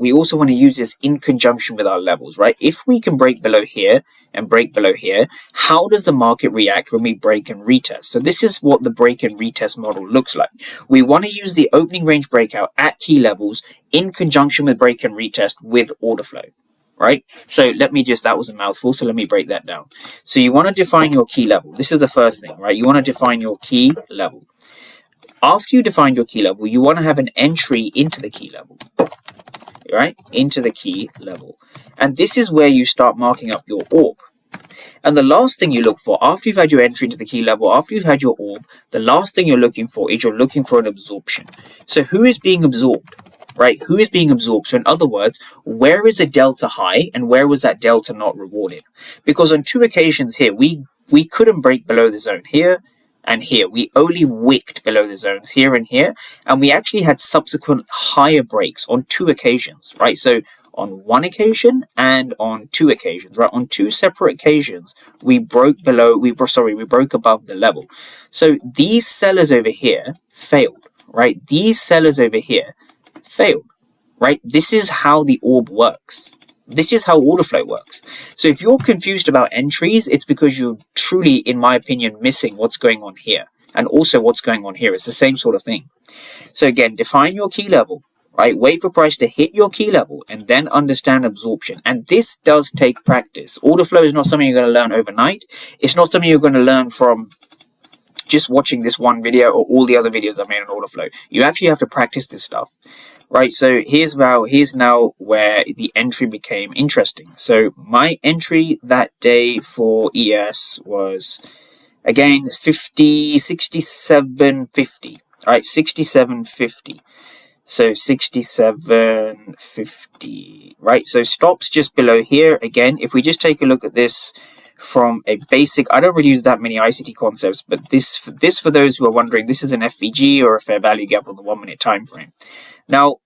we also want to use this in conjunction with our levels, right? If we can break below here and break below here, how does the market react when we break and retest? So this is what the break and retest model looks like. We want to use the opening range breakout at key levels in conjunction with break and retest with order flow, right? So that was a mouthful, so let me break that down. So you want to define your key level. This is the first thing, right? You want to define your key level. After you define your key level, you want to have an entry into the key level, right? Into the key level. And this is where you start marking up your orb. And the last thing you look for, after you've had your entry into the key level, after you've had your orb, the last thing you're looking for is an absorption. So who is being absorbed, right? Who is being absorbed? So in other words, where is a delta high and where was that delta not rewarded? Because on 2 occasions here, we couldn't break below the zone here and here. We only wicked below the zones here and here, and we actually had subsequent higher breaks on 2 occasions, right? So on 1 occasion and on 2 occasions, right? On 2 separate occasions, we broke above the level. So these sellers over here failed, right? These sellers over here failed, right? This is how the orb works. This is how order flow works. So if you're confused about entries, it's because you're truly, in my opinion, missing what's going on here and also what's going on here. It's the same sort of thing. So again, define your key level, right? Wait for price to hit your key level and then understand absorption. And this does take practice. Order flow is not something you're going to learn overnight. It's not something you're going to learn from just watching this one video or all the other videos I made on order flow. You actually have to practice this stuff. Right, so here's now where the entry became interesting. So my entry that day for ES was, again, 67.50. All right, 67.50. So 67.50. Right, so stops just below here. Again, if we just take a look at this from a basic, I don't really use that many ICT concepts, but this for those who are wondering, this is an FVG or a fair value gap on the 1 minute time frame. Now,